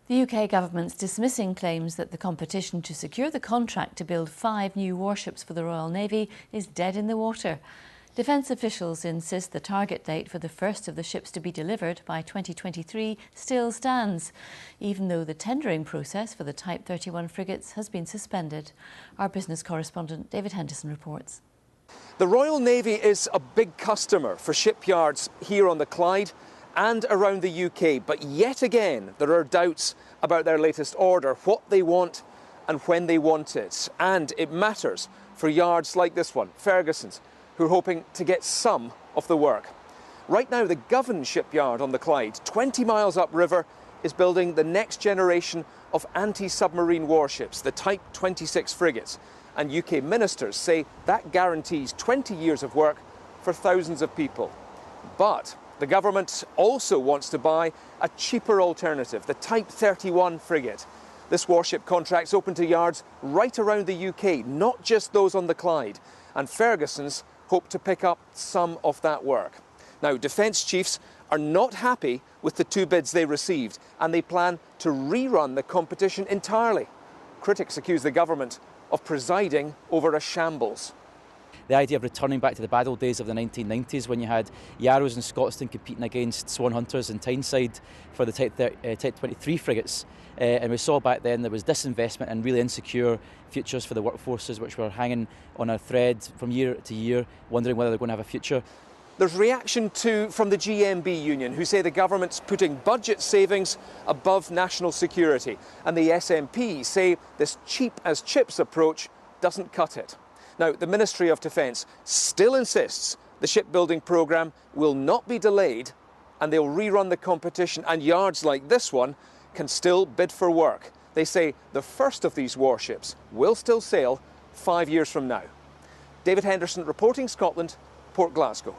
The UK government's dismissing claims that the competition to secure the contract to build 5 new warships for the Royal Navy is dead in the water. Defence officials insist the target date for the first of the ships to be delivered by 2023 still stands, even though the tendering process for the Type 31 frigates has been suspended. Our business correspondent David Henderson reports. The Royal Navy is a big customer for shipyards here on the Clyde and around the UK, but yet again there are doubts about their latest order, what they want and when they want it. And it matters for yards like this one, Ferguson's, who are hoping to get some of the work. Right now, the Govan shipyard on the Clyde, 20 miles upriver, is building the next generation of anti-submarine warships, the Type 26 frigates. And UK ministers say that guarantees 20 years of work for thousands of people. But the government also wants to buy a cheaper alternative, the Type 31 frigate. This warship contract's open to yards right around the UK, not just those on the Clyde. And Ferguson's hope to pick up some of that work. Now, defence chiefs are not happy with the 2 bids they received, and they plan to rerun the competition entirely. Critics accuse the government of presiding over a shambles. The idea of returning back to the bad old days of the 1990s when you had Yarrows and Scotstoun competing against Swan Hunters and Tyneside for the Type 23 frigates. And we saw back then there was disinvestment and really insecure futures for the workforces, which were hanging on a thread from year to year, wondering whether they're going to have a future. There's reaction too from the GMB union, who say the government's putting budget savings above national security. And the SNP say this cheap as chips approach doesn't cut it. Now, the Ministry of Defence still insists the shipbuilding programme will not be delayed and they'll rerun the competition, and yards like this one can still bid for work. They say the first of these warships will still sail 5 years from now. David Henderson reporting Scotland, Port Glasgow.